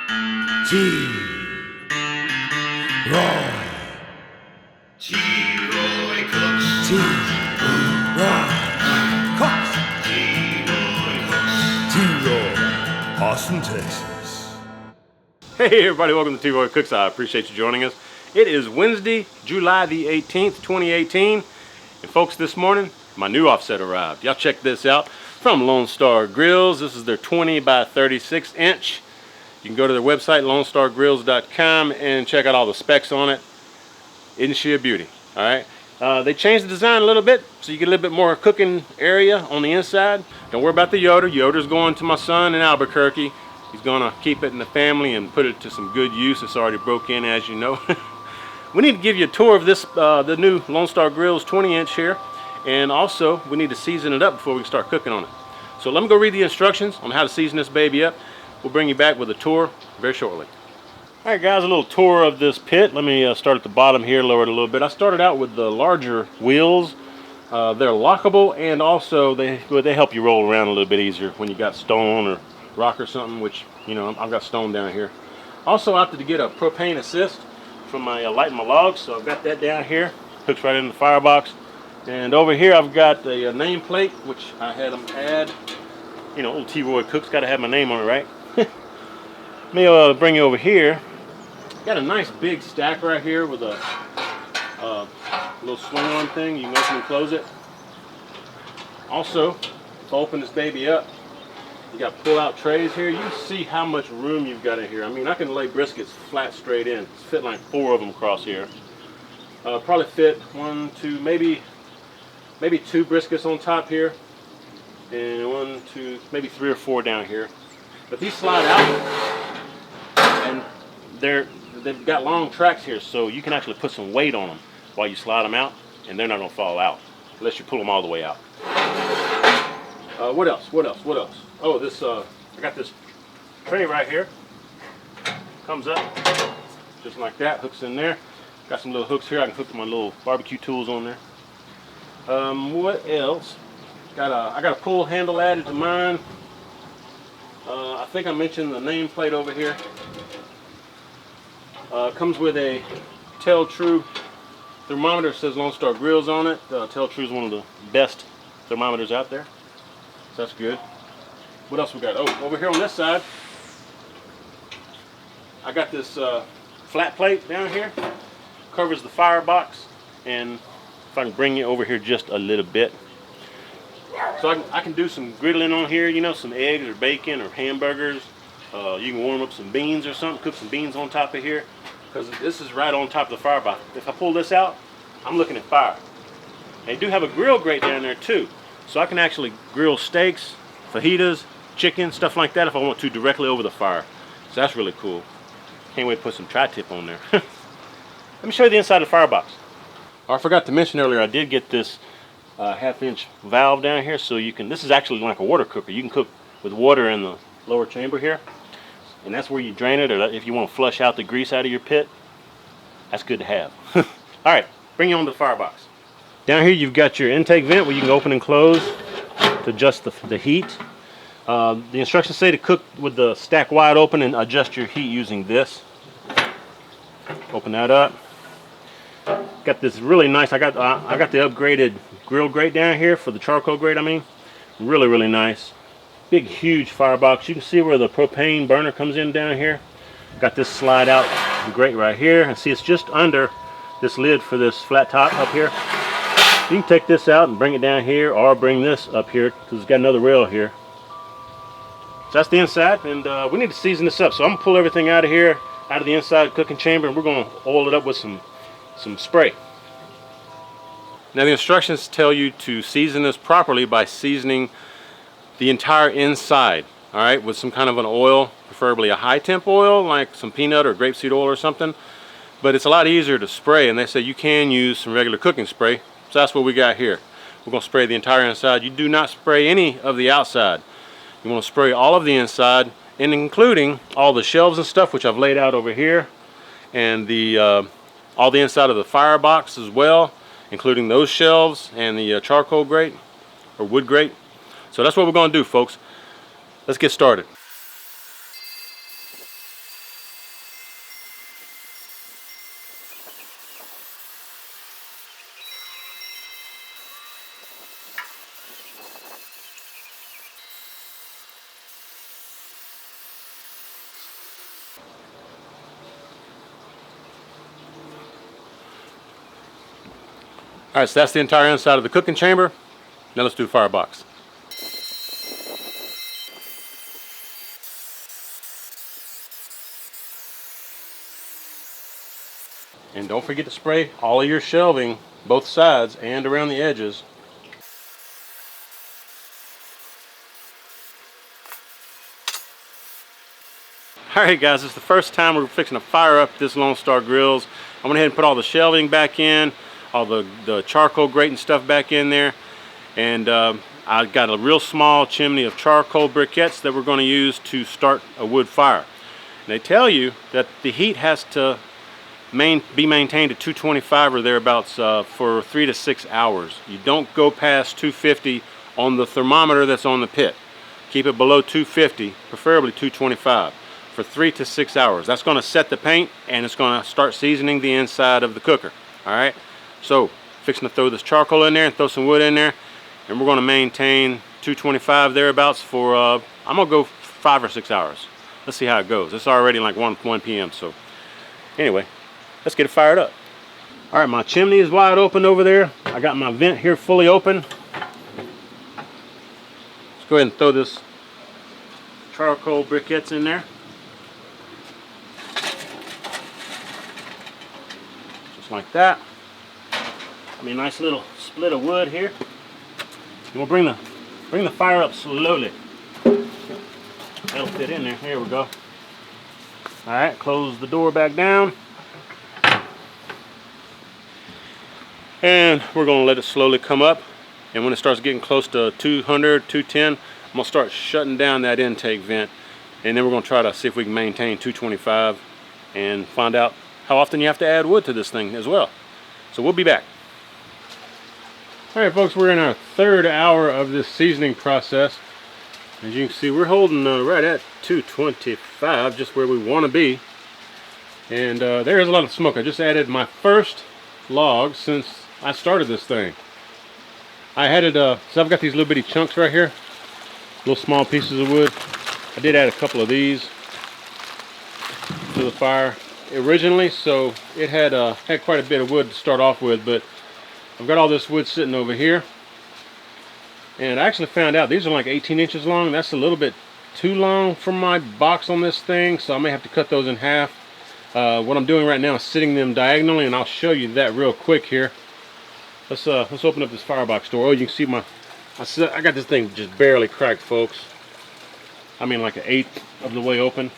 T-Roy Cooks. T-Roy, Austin, Texas. Hey everybody, welcome to T-Roy Cooks. I appreciate you joining us. It is Wednesday, July the 18th, 2018. And folks, this morning, my new offset arrived. Y'all check this out from Lone Star Grillz. This is their 20 by 36 inch. You can go to their website, lonestargrillz.com, and check out all the specs on it. Isn't she a beauty? All right. They changed the design a little bit, so you get a little bit more cooking area on the inside. Don't worry about the Yoder. Yoder's going to my son in Albuquerque. He's gonna keep it in the family and put it to some good use. It's already broke in, as you know. We need to give you a tour of this, the new Lone Star Grillz 20 inch here. And also, we need to season it up before we can start cooking on it. So let me go read the instructions on how to season this baby up. We'll bring you back with a tour very shortly. All right guys, a little tour of this pit. Let me start at the bottom here, lower it a little bit. I started out with the larger wheels. They're lockable, and also they help you roll around a little bit easier when you got stone or rock or something, which, you know, I've got stone down here. Also, I opted to get a propane assist from my lighting my logs, so I've got that down here. Hooks right in the firebox. And over here I've got a nameplate, which I had them add. You know, old T-Roy Cooks, got to have my name on it, right? Let me bring you over here. Got a nice big stack right here with a little swing on thing. You can open and close it. Also, to open this baby up, you got pull out trays here. You can see how much room you've got in here. I mean, I can lay briskets flat straight in. It's fit like 4 of them across here. Probably fit 1, 2, maybe 2 briskets on top here, and 1, 2, maybe 3 or 4 down here. But these slide out, and they've got long tracks here, so you can actually put some weight on them while you slide them out, and they're not going to fall out unless you pull them all the way out. What else? Oh, this I got this tray right here. Comes up just like that. Hooks in there. Got some little hooks here. I can hook my little barbecue tools on there. What else? I got a pull handle added to mine. I think I mentioned the nameplate over here. Comes with a Tell True thermometer. It says Lone Star Grillz on it. Tell True is one of the best thermometers out there, so that's good. What else we got? Oh, over here on this side, I got this flat plate down here. Covers the firebox, and if I can bring you over here just a little bit, so I can do some griddling on here. You know, some eggs or bacon or hamburgers. You can warm up some beans or something. Cook some beans on top of here, because this is right on top of the firebox. If I pull this out, I'm looking at fire. They do have a grill grate down there too, so I can actually grill steaks, fajitas, chicken, stuff like that if I want to directly over the fire. So that's really cool. Can't wait to put some tri-tip on there. Let me show you the inside of the firebox. I forgot to mention earlier, I did get this 1/2 inch valve down here, so you can, this is actually like a water cooker. You can cook with water in the lower chamber here, and that's where you drain it, or if you want to flush out the grease out of your pit, that's good to have. All right, bring you on to the firebox. Down here you've got your intake vent where you can open and close to adjust the heat. The instructions say to cook with the stack wide open and adjust your heat using this. Open that up. Got this really nice, I got the upgraded grill grate down here for the charcoal grate, I mean. Really nice. Big huge firebox. You can see where the propane burner comes in down here. Got this slide out grate right here, and see it's just under this lid for this flat top up here. You can take this out and bring it down here, or bring this up here because it's got another rail here. So that's the inside, and we need to season this up. So I'm gonna pull everything out of here, out of the inside cooking chamber, and we're gonna oil it up with some spray. Now the instructions tell you to season this properly by seasoning the entire inside, all right, with some kind of an oil, preferably a high temp oil like some peanut or grapeseed oil or something. But it's a lot easier to spray, and they say you can use some regular cooking spray. So that's what we got here. We're gonna spray the entire inside. You do not spray any of the outside. You want to spray all of the inside, and including all the shelves and stuff, which I've laid out over here, and all the inside of the firebox as well, including those shelves and the charcoal grate or wood grate. So that's what we're going to do, folks. Let's get started. All right, so that's the entire inside of the cooking chamber. Now let's do firebox. And don't forget to spray all of your shelving, both sides and around the edges. Alright guys, it's the first time we're fixing to fire up this Lone Star Grillz. I went ahead and put all the shelving back in, all the charcoal grating stuff back in there, and I got a real small chimney of charcoal briquettes that we're going to use to start a wood fire. And they tell you that the heat has to be maintained at 225 or thereabouts for 3 to 6 hours. You don't go past 250 on the thermometer that's on the pit. Keep it below 250, preferably 225, for 3 to 6 hours. That's going to set the paint, and it's going to start seasoning the inside of the cooker. Alright, so fixing to throw this charcoal in there and throw some wood in there, and we're going to maintain 225 thereabouts for I'm going to go 5 or 6 hours. Let's see how it goes. It's already like 1 p.m. so anyway, let's get it fired up. All right, my chimney is wide open over there. I got my vent here fully open. Let's go ahead and throw this charcoal briquettes in there. Just like that. I mean, nice little split of wood here. And we'll bring the fire up slowly. That'll fit in there. Here we go. All right, close the door back down. And we're going to let it slowly come up. And when it starts getting close to 200, 210, I'm going to start shutting down that intake vent. And then we're going to try to see if we can maintain 225 and find out how often you have to add wood to this thing as well. So we'll be back. All right, folks, we're in our 3rd hour of this seasoning process. As you can see, we're holding right at 225, just where we want to be. And there is a lot of smoke. I just added my first log since I started this thing. I added, so I've got these little bitty chunks right here, little small pieces of wood. I did add a couple of these to the fire originally, so it had quite a bit of wood to start off with, but I've got all this wood sitting over here. And I actually found out these are like 18 inches long. That's a little bit too long for my box on this thing, so I may have to cut those in half. What I'm doing right now is sitting them diagonally, and I'll show you that real quick here. Let's open up this firebox door. Oh, you can see I got this thing just barely cracked, folks. I mean like 1/8 of the way open.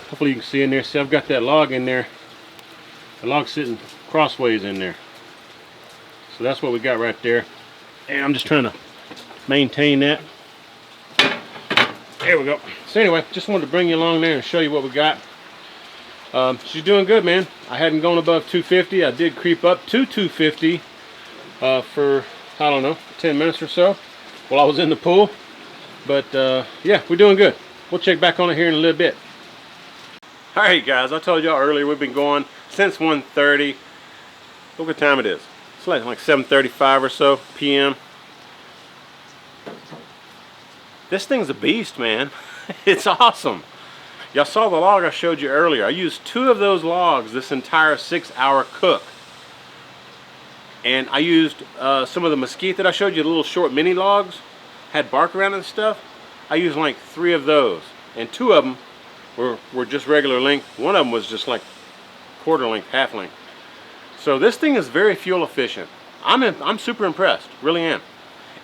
Hopefully you can see in there. See, I've got that log in there. The log's sitting crossways in there. So that's what we got right there. And I'm just trying to maintain that. There we go. So anyway, just wanted to bring you along there and show you what we got. She's doing good, man. I hadn't gone above 250. I did creep up to 250 for, I don't know, 10 minutes or so while I was in the pool. But yeah, we're doing good. We'll check back on it here in a little bit. Alright guys, I told y'all earlier we've been going since 1:30. Look what time it is. It's like 7:35 or so p.m. This thing's a beast, man. It's awesome. Y'all saw the log I showed you earlier. I used 2 of those logs this entire 6-hour cook. And I used some of the mesquite that I showed you, the little short mini logs, had bark around it and stuff. I used like 3 of those. And 2 of them were just regular length. 1 of them was just like quarter length, half length. So this thing is very fuel efficient. I'm super impressed, really am.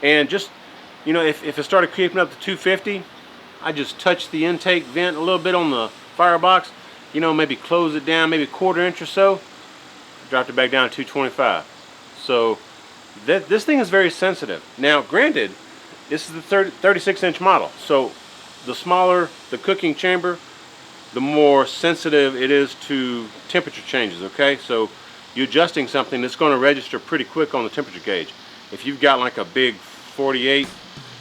And just, you know, if it started creeping up to 250, I just touched the intake vent a little bit on the firebox, you know, maybe close it down maybe 1/4 inch or so, dropped it back down to 225. So this thing is very sensitive. Now granted, this is the 36-inch model, so the smaller the cooking chamber, the more sensitive it is to temperature changes, okay? So you're adjusting something that's going to register pretty quick on the temperature gauge. If you've got like a big 48,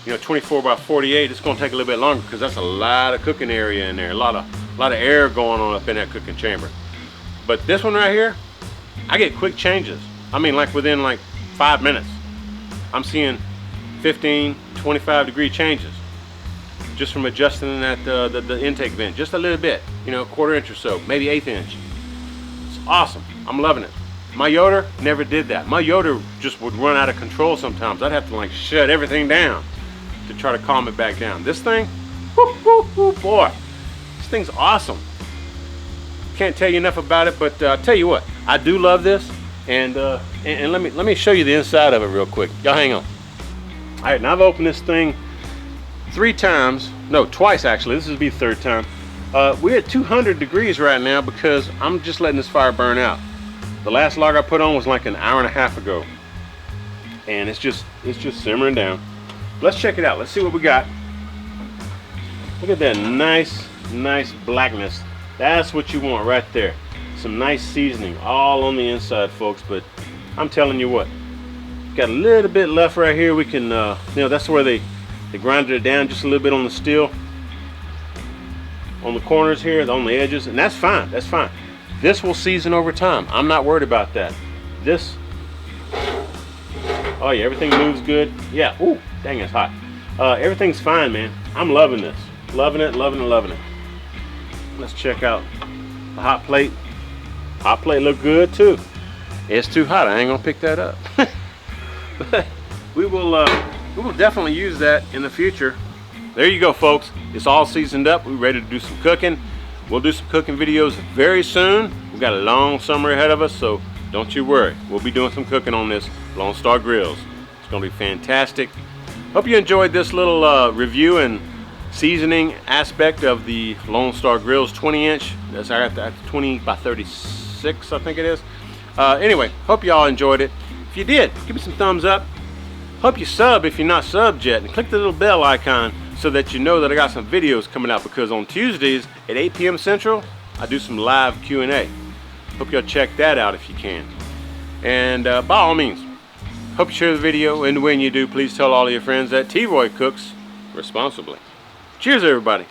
you know, 24 by 48, it's going to take a little bit longer because that's a lot of cooking area in there, a lot of air going on up in that cooking chamber. But this one right here, I get quick changes. I mean, like within like 5 minutes, I'm seeing 15, 25 degree changes. just from adjusting that the intake vent just a little bit, you know, 1/4 inch or so, maybe 1/8 inch. It's awesome. I'm loving it. My Yoder never did that. My Yoder just would run out of control sometimes. I'd have to like shut everything down to try to calm it back down. This thing, whoo, whoo, whoo, boy, this thing's awesome. Can't tell you enough about it, but I'll tell you what, I do love this, and let me show you the inside of it real quick. Y'all hang on. All right, now I've opened this thing 3 times, no, twice actually. This will be the 3rd time. We're at 200 degrees right now because I'm just letting this fire burn out. The last log I put on was like an hour and a half ago, and it's just simmering down. Let's check it out. Let's see what we got. Look at that nice blackness. That's what you want right there. Some nice seasoning all on the inside, folks. But I'm telling you what, got a little bit left right here. We can, you know, that's where they grinded it down just a little bit on the steel, on the corners here, on the edges, and that's fine. That's fine. This will season over time. I'm not worried about that. This, oh yeah, everything moves good. Yeah, ooh, dang, it's hot. Everything's fine, man. I'm loving this. Loving it, loving it, loving it. Let's check out the hot plate. Hot plate look good too. It's too hot. I ain't gonna pick that up. But we will definitely use that in the future. There you go, folks. It's all seasoned up. We're ready to do some cooking. We'll do some cooking videos very soon. We've got a long summer ahead of us, so don't you worry. We'll be doing some cooking on this Lone Star Grillz. It's gonna be fantastic. Hope you enjoyed this little review and seasoning aspect of the Lone Star Grillz 20 inch. That's our 20 by 36, I think it is. Anyway, hope you all enjoyed it. If you did, give me some thumbs up. Hope you sub if you're not subbed yet, and click the little bell icon so that you know that I got some videos coming out, because on Tuesdays at 8 p.m. Central, I do some live Q&A. Hope y'all check that out if you can. And by all means, hope you share the video, and when you do, please tell all of your friends that T-Roy cooks responsibly. Cheers, everybody.